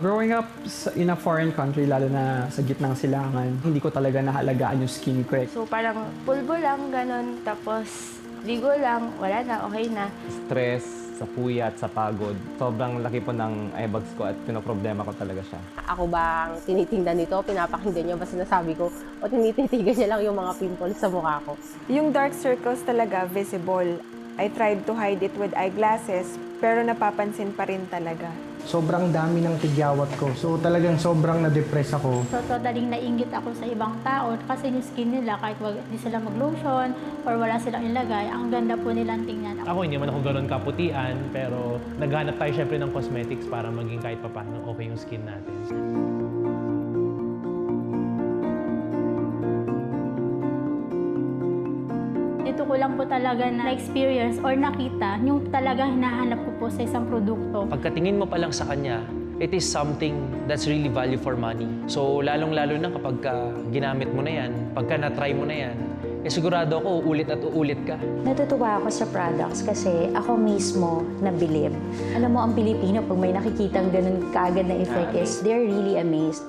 Growing up in a foreign country, lalo na sa gitnang silangan, hindi ko talaga nahalagaan yung skin ko. So parang pulbo lang, ganon. Tapos ligo lang, wala na, okay na. Stress, sa puyat, sa pagod. Sobrang laki po ng eye bags ko at pinoproblema ko talaga siya. Ako ba ang tinitingnan nito, pinapakinggan niya ba sinasabi ko, o tinititigan niya lang yung mga pimples sa mukha ko? Yung dark circles talaga visible. I tried to hide it with eyeglasses, pero napapansin pa rin talaga. Sobrang dami ng tigyawat ko. So talagang sobrang na-depress ako. So totaling nainggit ako sa ibang tao kasi yung skin nila kahit hindi sila mag-lotion or wala silang ilagay, ang ganda po nilang tingnan. Ako hindi man ako gano'n kaputian, pero naghanap tayo syempre ng cosmetics para maging kahit papaano okay yung skin natin. Dito ko lang po talaga na-experience or nakita yung talaga hinahanap ko po sa isang produkto. Pagkatingin mo pa lang sa kanya, it is something that's really value for money. So, lalong-lalo na kapag ginamit mo na yan, pagka na-try mo na yan, sigurado ako uulit at uulit ka. Natutuwa ako sa products kasi ako mismo nabilib. Alam mo, ang Pilipino, pag may nakikitang ganun kaagad na effect is they're really amazed.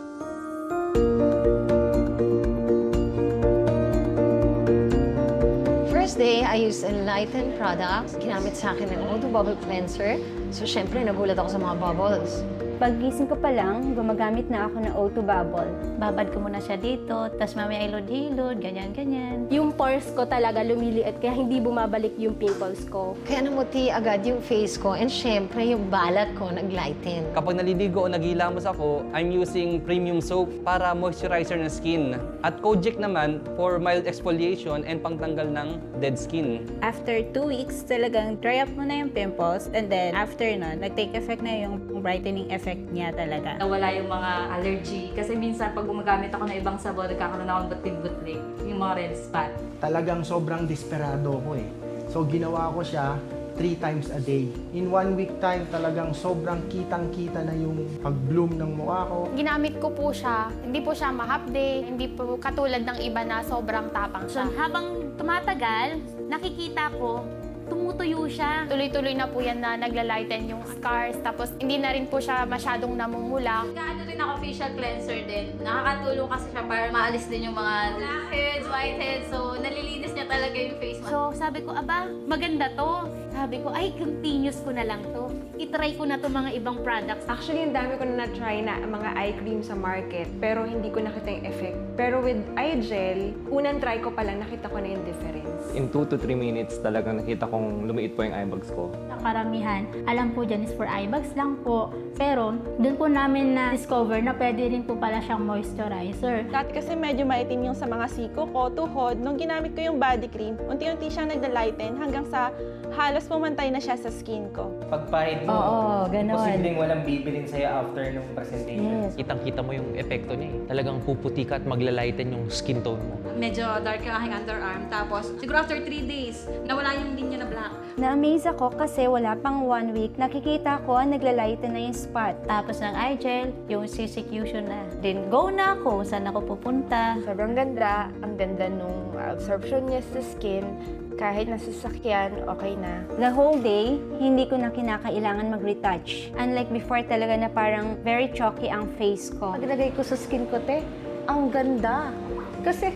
First day, I used Enlighten products. Ginamit sa akin ng O2 Bubble Cleanser. So, syempre, nagulat ako sa mga bubbles. Paggising ko pa lang, gumagamit na ako ng O2 Bubble. Babad ko muna siya dito, tapos mamaya ilod-hilod, ganyan-ganyan. Yung pores ko talaga lumiliit, kaya hindi bumabalik yung pimples ko. Kaya namuti agad yung face ko and syempre, yung balat ko nag-lighten. Kapag naliligo o naghihilamos ako, I'm using premium soap para moisturizer ng skin. At Kojic naman for mild exfoliation and pangtanggal ng dead skin. After 2 weeks, talagang dry up mo na yung pimples and then after nun, nag-take effect na yung brightening effect niya talaga. Nawala yung mga allergy. Kasi minsan pag gumagamit ako ng ibang sabon, nagkakaroon ako ng butig-butlig. Yung mga red spot. Talagang sobrang desperado ko eh. So ginawa ko siya 3 times a day. In 1 week time, talagang sobrang kitang-kita na yung pag-bloom ng mukha ko. Ginamit ko po siya, hindi po siya mahapde, hindi po katulad ng iba na sobrang tapang So siya. habang tumatagal, nakikita ko, tumutuyo siya. Tuloy-tuloy na po yan na naglalighten yung scars, tapos hindi na rin po siya masyadong namumula. Kaano rin ako facial cleanser din. Nakakatulong kasi siya para maalis din yung mga blackheads, whiteheads. So, nalilinis niya talaga yung face mo. So sabi ko, aba, maganda to. Sabi ko, ay, continuous ko na lang to. I-try ko na to mga ibang products. Actually, ang dami ko na na-try na mga eye cream sa market, pero hindi ko nakita yung effect. Pero with eye gel, unang try ko pa lang, nakita ko na yung difference. In 2 to 3 minutes, talagang nakita kong lumiit po yung eye bags ko. Karamihan, alam po dyan is for eye bags lang po. Pero, doon po namin na-discover na pwede rin po pala siyang moisturizer. Dati kasi medyo maitim yung sa mga siko ko, tuhod. Nung ginamit ko yung body cream, unti-unti siyang nagda-lighten hanggang sa halos pumantay na siya sa skin ko. Pagpahid mo, Oo, ganon. posibleng walang bibilin sa'yo after ng presentation. Yes. Kitang-kita mo yung epekto niya eh. Talagang puputi ka at maglalighten yung skin tone mo. Medyo dark yung aking underarm. Tapos, siguro after 3 days, nawala yung linya na black. Na-amaze ako kasi wala pang 1 week, nakikita ko naglalighten na yung spot. Tapos ng eye gel, yung CCQ na. Then go na ako, saan ako pupunta. Sobrang ganda, ang ganda nung absorption niya sa skin. Kahit nasa sasakyan, okay na. The whole day, hindi ko na kinakailangan mag-retouch. Unlike before talaga na parang very chalky ang face ko. Paglagay ko sa skin ko, ang ganda. Kasi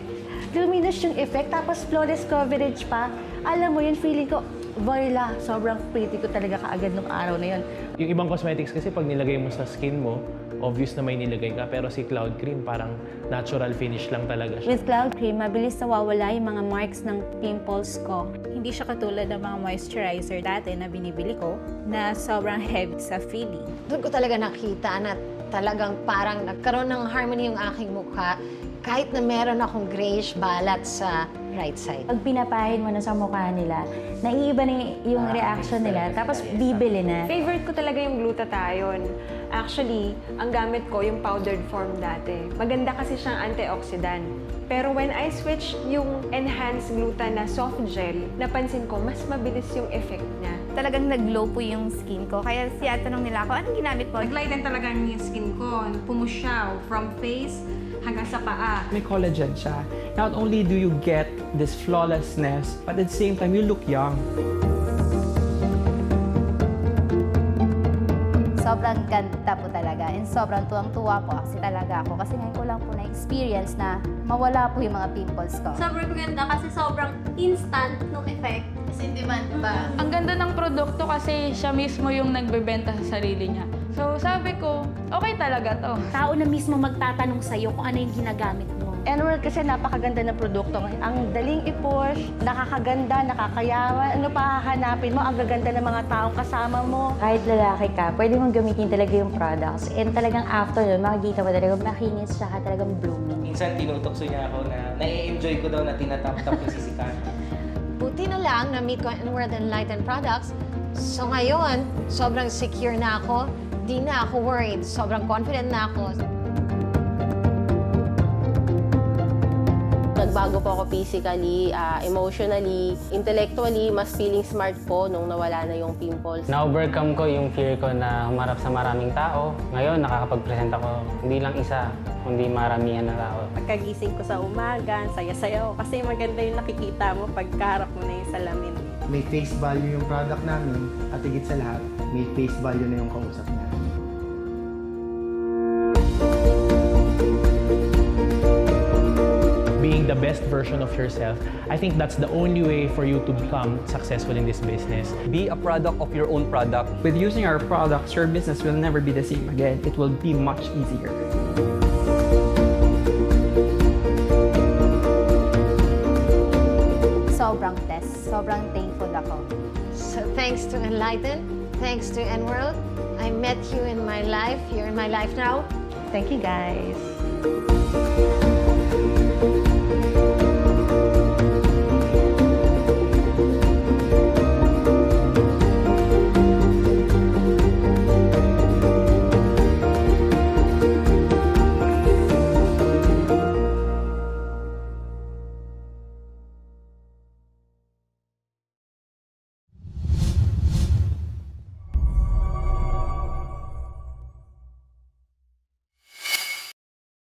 luminous yung effect, tapos flawless coverage pa. Alam mo yun, feeling ko, voila, sobrang pretty ko talaga kaagad nung araw na yun. Yung ibang cosmetics kasi pag nilagay mo sa skin mo, obvious na may nilagay ka. Pero si Cloud Cream, parang natural finish lang talaga siya. With Cloud Cream, mabilis nawawala yung mga marks ng pimples ko. Hindi siya katulad ng mga moisturizer dati na binibili ko na sobrang heavy sa feeling. Doon ko talaga nakita na talagang parang nagkaroon ng harmony yung aking mukha kahit na meron akong grayish balat sa right side. Pag pinapahid mo na sa mukha nila, naiiba na yung reaction nila, tapos bibili na. Favorite ko talaga yung glutathione. Actually, ang gamit ko yung powdered form dati. Maganda kasi siyang antioxidant. Pero when I switch yung enhanced gluta na soft gel, napansin ko mas mabilis yung effect niya. Talagang nag-glow po yung skin ko. Kaya siya tanong nila ako, anong ginamit mo? Nag-lighten talaga yung skin ko. Pumusyaw from face hanggang sa paa. May collagen siya. Not only do you get this flawlessness, but at the same time, you look young. Sobrang ganda po talaga and sobrang tuwang-tuwa po kasi talaga ako. Kasi ngayon ko lang po na-experience na mawala po yung mga pimples ko. Sobrang ganda kasi sobrang instant nung effect. Kasi demand pa. Ang ganda ng produkto kasi siya mismo yung nagbebenta sa sarili niya. So sabi ko, okay talaga to. Tao na mismo magtatanong sa'yo kung ano yung ginagamit mo. Enworld kasi napakaganda ng produkto. Ang daling i-push, nakakaganda, nakakayaman. Ano pa hahanapin mo? Ang gaganda ng mga taong kasama mo. Kahit lalaki ka, pwede mong gamitin talaga yung products. And talagang after nun, makikita mo talaga makinis siya ka talagang blooming. Minsan tinutokso niya ako na nai-enjoy ko daw na tinatap-tap yung sisikatan. Buti na lang na meet ko Enworld Enlightened Products. So ngayon, sobrang secure na ako. Di na ako worried. Sobrang confident na ako. Nagbago po ako physically, emotionally, intellectually, mas feeling smart po nung nawala na yung pimples. Na-overcome ko yung fear ko na humarap sa maraming tao. Ngayon, nakakapag-present ako hindi lang isa, kundi maramihan na tao. Pagkagising ko sa umaga, saya-saya ako kasi maganda yung nakikita mo pagkaharap mo na yung salamin. May face value yung product namin at higit sa lahat, may face value na yung kausap namin. Being the best version of yourself, I think that's the only way for you to become successful in this business. Be a product of your own product. With using our products, your business will never be the same again. It will be much easier. Sobrang blessed. Sobrang thankful ako. So thanks to Enlighten, thanks to Enworld, I met you in my life. You're in my life now. Thank you, guys.